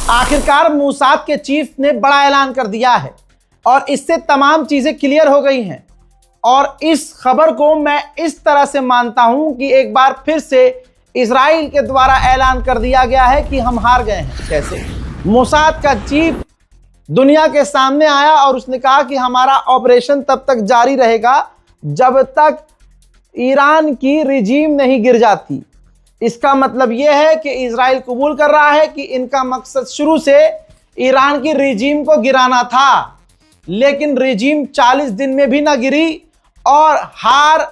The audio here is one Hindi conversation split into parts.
आखिरकार मोसाद के चीफ ने बड़ा ऐलान कर दिया है और इससे तमाम चीजें क्लियर हो गई हैं। और इस खबर को मैं इस तरह से मानता हूं कि एक बार फिर से इजराइल के द्वारा ऐलान कर दिया गया है कि हम हार गए हैं। कैसे? मोसाद का चीफ दुनिया के सामने आया और उसने कहा कि हमारा ऑपरेशन तब तक जारी रहेगा जब तक ईरान की रिजीम नहीं गिर जाती। इसका मतलब यह है कि इजराइल कबूल कर रहा है कि इनका मकसद शुरू से ईरान की रिजीम को गिराना था, लेकिन रिजीम 40 दिन में भी ना गिरी और हार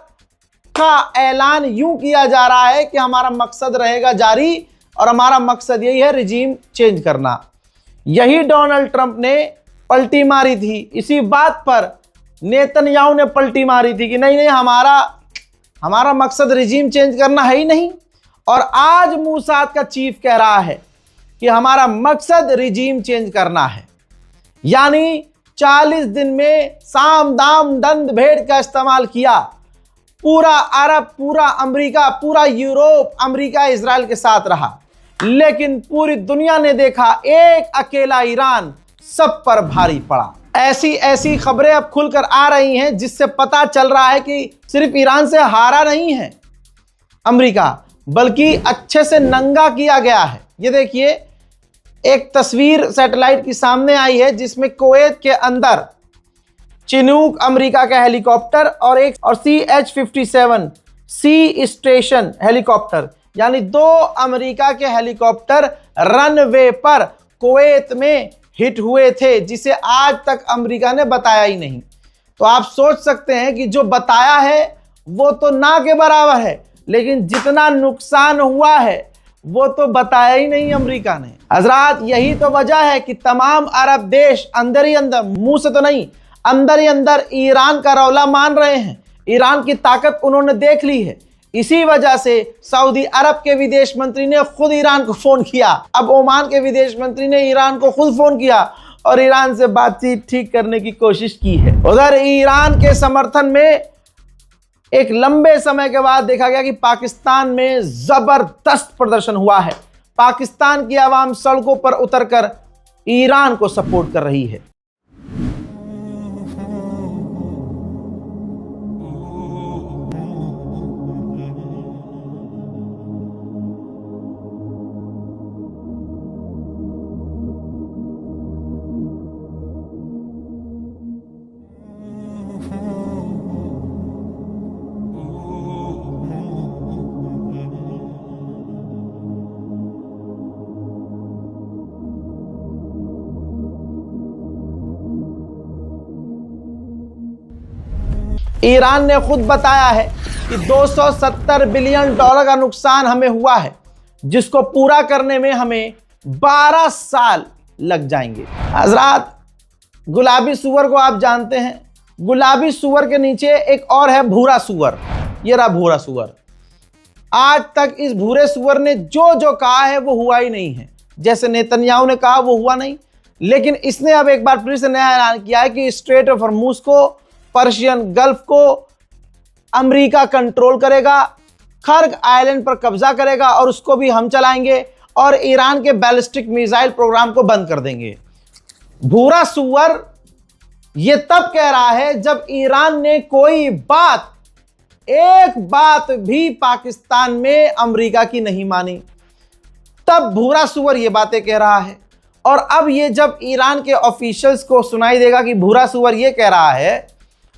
का ऐलान यूं किया जा रहा है कि हमारा मकसद रहेगा जारी और हमारा मकसद यही है रिजीम चेंज करना। यही डोनाल्ड ट्रंप ने पलटी मारी थी। इसी बात पर नेतन्याहू ने पलटी मारी थी कि नहीं हमारा मकसद रिजीम चेंज करना है ही नहीं। और आज मोसाद का चीफ कह रहा है कि हमारा मकसद रिजीम चेंज करना है। यानी 40 दिन में साम दाम दंड भेद का इस्तेमाल किया। पूरा अरब, पूरा अमेरिका, पूरा यूरोप अमेरिका इजराइल के साथ रहा, लेकिन पूरी दुनिया ने देखा एक अकेला ईरान सब पर भारी पड़ा। ऐसी ऐसी खबरें अब खुलकर आ रही हैं जिससे पता चल रहा है कि सिर्फ ईरान से हारा नहीं है अमेरिका, बल्कि अच्छे से नंगा किया गया है। ये देखिए, एक तस्वीर सैटेलाइट की सामने आई है जिसमें कुवैत के अंदर चिनूक अमेरिका का हेलीकॉप्टर और CH-57 सी स्टेशन हेलीकॉप्टर, यानी 2 अमेरिका के हेलीकॉप्टर रनवे पर कुवैत में हिट हुए थे, जिसे आज तक अमेरिका ने बताया ही नहीं। तो आप सोच सकते हैं कि जो बताया है वो तो ना के बराबर है, लेकिन जितना नुकसान हुआ है वो तो बताया ही नहीं अमेरिका ने। हजरात, यही तो वजह है कि तमाम अरब देश अंदर ही अंदर, मुंह से तो नहीं, अंदर ही अंदर ईरान का रौला मान रहे हैं। ईरान की ताकत उन्होंने देख ली है। इसी वजह से सऊदी अरब के विदेश मंत्री ने खुद ईरान को फोन किया। अब ओमान के विदेश मंत्री ने ईरान को खुद फोन किया और ईरान से बातचीत ठीक करने की कोशिश की है। उधर ईरान के समर्थन में एक लंबे समय के बाद देखा गया कि पाकिस्तान में जबरदस्त प्रदर्शन हुआ है। पाकिस्तान की आवाम सड़कों पर उतरकर ईरान को सपोर्ट कर रही है। ईरान ने खुद बताया है कि 270 बिलियन डॉलर का नुकसान हमें हुआ है, जिसको पूरा करने में हमें 12 साल लग जाएंगे। हजरात, गुलाबी सुअर को आप जानते हैं। गुलाबी सुअर के नीचे एक और है भूरा सुअर। ये रहा भूरा सुअर। आज तक इस भूरे सुअर ने जो जो कहा है वो हुआ ही नहीं है। जैसे नेतन्याहू ने कहा वो हुआ नहीं, लेकिन इसने अब एक बार फिर से नया ऐलान किया है कि स्ट्रेट ऑफ हॉर्मुज को, पर्शियन गल्फ को अमेरिका कंट्रोल करेगा, खर्ग आइलैंड पर कब्जा करेगा और उसको भी हम चलाएंगे और ईरान के बैलिस्टिक मिसाइल प्रोग्राम को बंद कर देंगे। भूरा सुअर ये तब कह रहा है जब ईरान ने कोई बात, एक बात भी पाकिस्तान में अमेरिका की नहीं मानी, तब भूरा सुअर ये बातें कह रहा है। और अब ये जब ईरान के ऑफिशियल्स को सुनाई देगा कि भूरा सुअर ये कह रहा है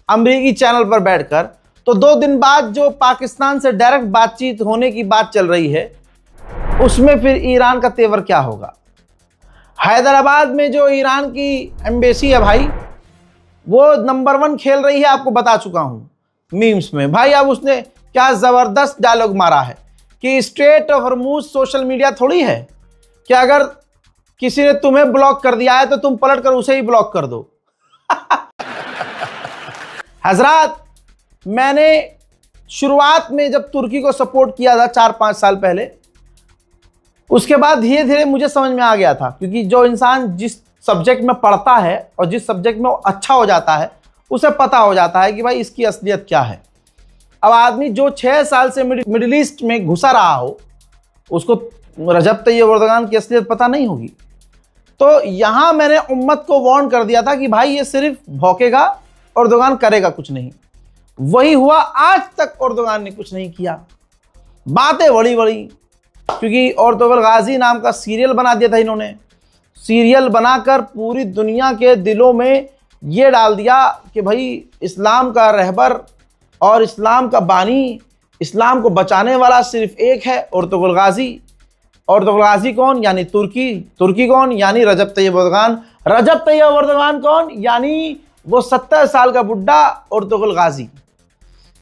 अमेरिकी चैनल पर बैठकर, तो 2 दिन बाद जो पाकिस्तान से डायरेक्ट बातचीत होने की बात चल रही है, उसमें फिर ईरान का तेवर क्या होगा। हैदराबाद में जो ईरान की एम्बेसी है भाई, वो नंबर 1 खेल रही है, आपको बता चुका हूं मीम्स में भाई। अब उसने क्या जबरदस्त डायलॉग मारा है कि straight of Hormuz social media थोड़ी है कि अगर किसी ने तुम्हें ब्लॉक कर दिया है तो तुम पलट कर उसे ही ब्लॉक कर दो। हजरात, मैंने शुरुआत में जब तुर्की को सपोर्ट किया था 4-5 साल पहले, उसके बाद धीरे धीरे मुझे समझ में आ गया था, क्योंकि जो इंसान जिस सब्जेक्ट में पढ़ता है और जिस सब्जेक्ट में वो अच्छा हो जाता है, उसे पता हो जाता है कि भाई इसकी असलियत क्या है। अब आदमी जो 6 साल से मिडिल ईस्ट में घुसा रहा हो, उसको रजब तैयब एर्दोगान की असलियत पता नहीं होगी। तो यहां मैंने उम्मत को वार्न कर दिया था कि भाई ये सिर्फ भौंकेगा, एर्दोगान करेगा कुछ नहीं। वही हुआ, आज तक एर्दोगान ने कुछ नहीं किया। बातें बड़ी बड़ी, क्योंकि एर्तुगरुल गाजी नाम का सीरियल बना दिया था इन्होंने। सीरियल बनाकर पूरी दुनिया के दिलों में ये डाल दिया कि भाई इस्लाम का रहबर और इस्लाम का बानी, इस्लाम को बचाने वाला सिर्फ एक है, एर्तुगरुल गाजी। एर्तुगरुल गाजी कौन? यानी तुर्की। तुर्की कौन? यानी रजब तैयब एर्दोगान। रजब तैयब एर्दोगान कौन? यानी वो 70 साल का बुड्ढा एर्तुगरुल गाजी,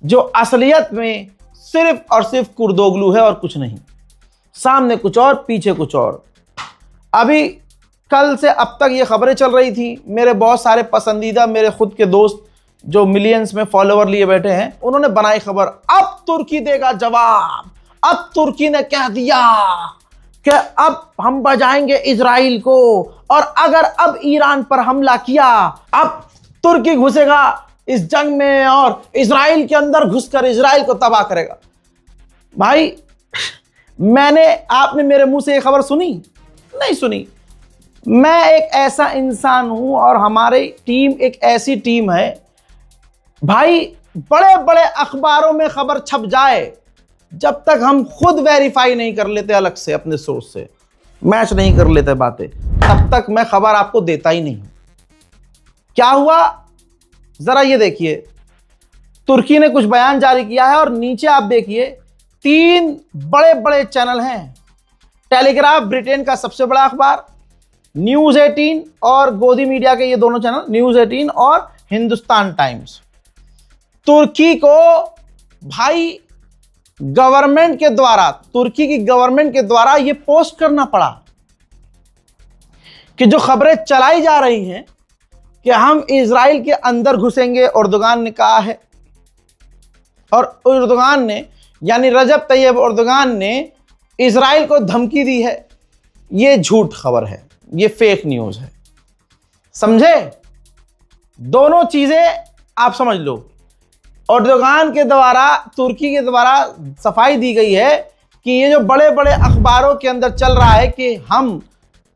जो असलियत में सिर्फ और सिर्फ कुर्दोगलू है और कुछ नहीं। सामने कुछ और, पीछे कुछ और। अभी कल से अब तक ये खबरें चल रही थी। मेरे बहुत सारे पसंदीदा, मेरे खुद के दोस्त जो मिलियंस में फॉलोवर लिए बैठे हैं, उन्होंने बनाई खबर, अब तुर्की देगा जवाब। अब तुर्की ने कह दिया कि अब हम बजाएंगे इजराइल को, और अगर अब ईरान पर हमला किया, अब तुर्की घुसेगा इस जंग में और इजराइल के अंदर घुसकर इजराइल को तबाह करेगा। भाई आपने मेरे मुंह से ये खबर सुनी? नहीं सुनी। मैं एक ऐसा इंसान हूं और हमारी टीम एक ऐसी टीम है, भाई बड़े बड़े अखबारों में खबर छप जाए, जब तक हम खुद वेरीफाई नहीं कर लेते अलग से अपने सोर्स से, मैच नहीं कर लेते बातें, तब तक मैं खबर आपको देता ही नहीं। क्या हुआ जरा ये देखिए। तुर्की ने कुछ बयान जारी किया है और नीचे आप देखिए 3 बड़े बड़े चैनल हैं। टेलीग्राफ ब्रिटेन का सबसे बड़ा अखबार, न्यूज 18 और गोदी मीडिया के ये दोनों चैनल, न्यूज 18 और हिंदुस्तान टाइम्स। तुर्की को भाई गवर्नमेंट के द्वारा, तुर्की की गवर्नमेंट के द्वारा ये पोस्ट करना पड़ा कि जो खबरें चलाई जा रही हैं कि हम इजराइल के अंदर घुसेंगे, एर्दोगान ने कहा है। और एर्दोगान ने, यानी रजब तैयब एर्दोगान ने इजराइल को धमकी दी है। ये झूठ खबर है, ये फेक न्यूज है। समझे? दोनों चीजें आप समझ लो। एर्दोगान के द्वारा, तुर्की के द्वारा सफाई दी गई है कि ये जो बड़े बड़े अखबारों के अंदर चल रहा है कि हम,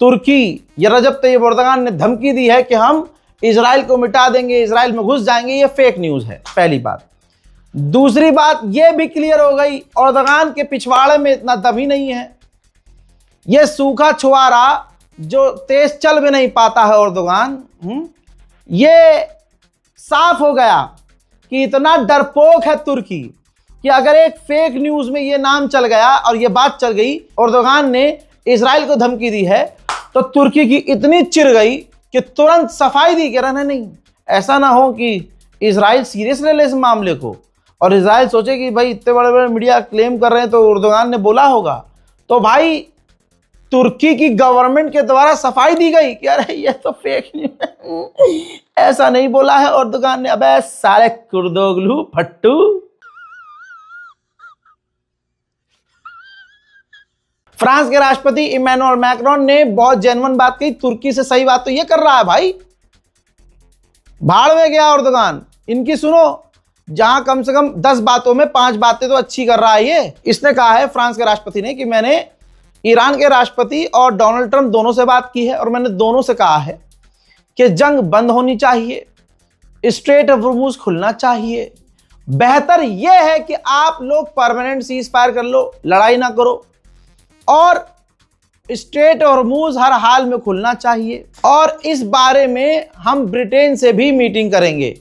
तुर्की या रजब तैयब एर्दोगान ने धमकी दी है कि हम इजराइल को मिटा देंगे, इजराइल में घुस जाएंगे, ये फेक न्यूज है, पहली बात। दूसरी बात ये भी क्लियर हो गई, एर्दोगान के पिछवाड़े में इतना दम ही नहीं है। ये सूखा छुआरा जो तेज चल भी नहीं पाता है एर्दोगान, ये साफ हो गया कि इतना डरपोक है तुर्की कि अगर एक फेक न्यूज में ये नाम चल गया और ये बात चल गई, एर्दोगान ने इजराइल को धमकी दी है, तो तुर्की की इतनी चिढ़ गई कि तुरंत सफाई दी कि रहने नहीं। ऐसा ना हो कि इजराइल सीरियस ले ले इस मामले को और इजराइल सोचे कि भाई इतने बड़े बड़े मीडिया क्लेम कर रहे हैं तो एर्दोगान ने बोला होगा। तो भाई तुर्की की गवर्नमेंट के द्वारा सफाई दी गई कि अरे ये तो फेक न्यूज, ऐसा नहीं बोला है एर्दोगान ने। अबे साले कुर्दोगलू फट्टू। फ्रांस के राष्ट्रपति इमैनुअल मैक्रोन ने बहुत जेन्युइन बात कही, तुर्की से सही बात तो ये कर रहा है भाई। भाड़ में गया एर्दोगान, इनकी सुनो। जहां कम से कम 10 बातों में 5 बातें तो अच्छी कर रहा है ये। इसने कहा है, फ्रांस के राष्ट्रपति ने, कि मैंने ईरान के राष्ट्रपति और डोनाल्ड ट्रंप दोनों से बात की है और मैंने दोनों से कहा है कि जंग बंद होनी चाहिए, स्ट्रेट ऑफ हॉर्मुज़ खुलना चाहिए। बेहतर यह है कि आप लोग परमानेंट सीज फायर कर लो, लड़ाई ना करो, और स्ट्रेट ऑफ हॉर्मुज़ हर हाल में खुलना चाहिए। और इस बारे में हम ब्रिटेन से भी मीटिंग करेंगे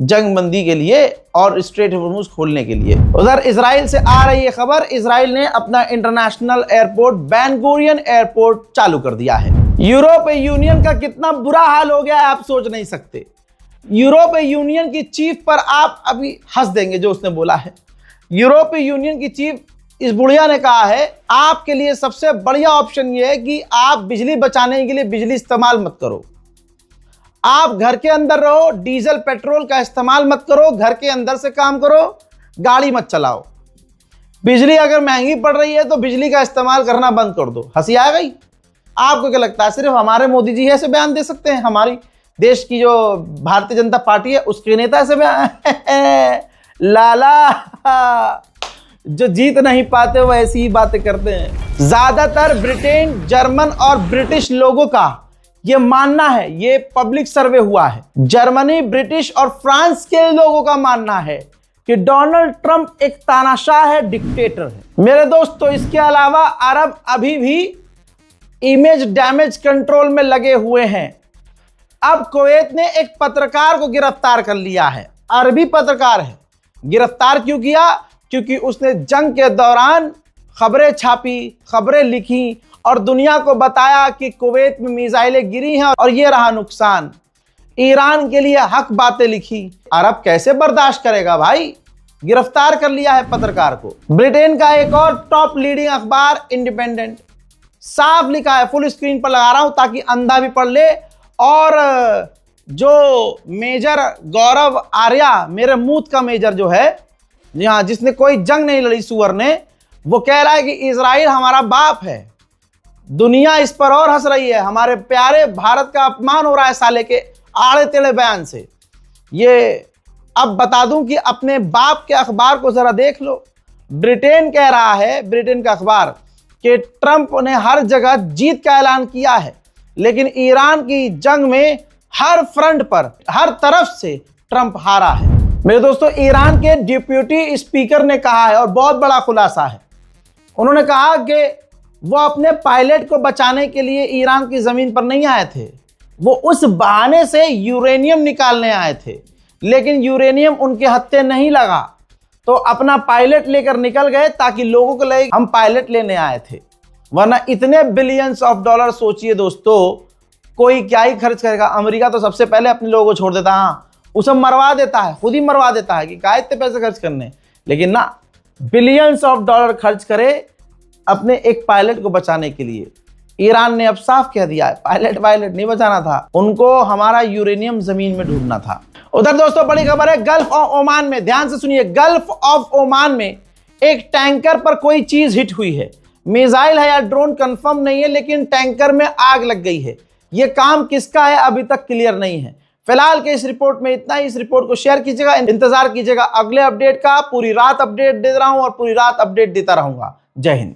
जंग बंदी के लिए और स्ट्रेट ऑफ हॉर्मुज़ खोलने के लिए। उधर इजराइल से आ रही है खबर, इजराइल ने अपना international airport Ben Gurion airport चालू कर दिया है। यूरोपीय यूनियन का कितना बुरा हाल हो गया है आप सोच नहीं सकते। यूरोपीय यूनियन की चीफ पर आप अभी हंस देंगे जो उसने बोला है। यूरोपीय यूनियन की चीफ इस बुढ़िया ने कहा है, आपके लिए सबसे बढ़िया ऑप्शन यह है कि आप बिजली बचाने के लिए बिजली इस्तेमाल मत करो, आप घर के अंदर रहो, डीजल पेट्रोल का इस्तेमाल मत करो, घर के अंदर से काम करो, गाड़ी मत चलाओ। बिजली अगर महंगी पड़ रही है तो बिजली का इस्तेमाल करना बंद कर दो। हंसी आ गई? आपको क्या लगता है सिर्फ हमारे मोदी जी ऐसे बयान दे सकते हैं? हमारी देश की जो भारतीय जनता पार्टी है उसके नेता ऐसे बयान लाला जो जीत नहीं पाते वो ऐसी ही बातें करते हैं। ज्यादातर ब्रिटेन, जर्मन और ब्रिटिश लोगों का ये मानना है, ये पब्लिक सर्वे हुआ है, जर्मनी, ब्रिटिश और फ्रांस के लोगों का मानना है कि डोनाल्ड ट्रंप एक तानाशाह है, डिक्टेटर है। मेरे दोस्तों, इसके अलावा अरब अभी भी इमेज डैमेज कंट्रोल में लगे हुए हैं। अब कुवैत ने एक पत्रकार को गिरफ्तार कर लिया है, अरबी पत्रकार है। गिरफ्तार क्यों किया? क्योंकि उसने जंग के दौरान खबरें छापी, खबरें लिखी और दुनिया को बताया कि कुवैत में मिसाइलें गिरी हैं और ये रहा नुकसान। ईरान के लिए हक बातें लिखी। अरब कैसे बर्दाश्त करेगा भाई? गिरफ्तार कर लिया है पत्रकार को। ब्रिटेन का एक और टॉप लीडिंग अखबार इंडिपेंडेंट, साफ लिखा है, फुल स्क्रीन पर लगा रहा हूं ताकि अंधा भी पढ़ ले। और जो मेजर गौरव आर्या, मेरे मूत का मेजर जो है, जी हाँ, जिसने कोई जंग नहीं लड़ी सुअर ने, वो कह रहा है कि इजराइल हमारा बाप है। दुनिया इस पर और हंस रही है। हमारे प्यारे भारत का अपमान हो रहा है साले के आड़े टेढ़े बयान से। ये अब बता दूं कि अपने बाप के अखबार को जरा देख लो। ब्रिटेन कह रहा है, ब्रिटेन का अखबार, कि ट्रंप ने हर जगह जीत का ऐलान किया है, लेकिन ईरान की जंग में हर फ्रंट पर, हर तरफ से ट्रंप हारा है। मेरे दोस्तों, ईरान के डिप्यूटी स्पीकर ने कहा है, और बहुत बड़ा खुलासा है, उन्होंने कहा कि वो अपने पायलट को बचाने के लिए ईरान की जमीन पर नहीं आए थे, वो उस बहाने से यूरेनियम निकालने आए थे, लेकिन यूरेनियम उनके हत्थे नहीं लगा तो अपना पायलट लेकर निकल गए ताकि लोगों को लगे हम पायलट लेने आए थे। वरना इतने बिलियंस ऑफ डॉलर, सोचिए दोस्तों, कोई क्या ही खर्च करेगा। अमेरिका तो सबसे पहले अपने लोगों को छोड़ देता, हाँ उसे मरवा देता है, खुद ही मरवा देता है कि क्या इतने पैसे खर्च करने, लेकिन ना, बिलियंस ऑफ डॉलर खर्च करे अपने एक पायलट को बचाने के लिए। ईरान ने अब साफ कह दिया है, पायलट नहीं बचाना था, उनको हमारा यूरेनियम जमीन में ढूंढना था। उधर दोस्तों बड़ी खबर है गल्फ ऑफ ओमान में, ध्यान से सुनिए। गल्फ ऑफ ओमान में एक टैंकर पर कोई चीज हिट हुई है, मिसाइल है या ड्रोन कंफर्म नहीं है, लेकिन टैंकर में आग लग गई है। यह काम किसका है अभी तक क्लियर नहीं है। फिलहाल के इस रिपोर्ट में इतना ही। इस रिपोर्ट को शेयर कीजिएगा, इंतजार कीजिएगा अगले अपडेट का। पूरी रात अपडेट दे रहा हूं और पूरी रात अपडेट देता रहूंगा। जय हिंद।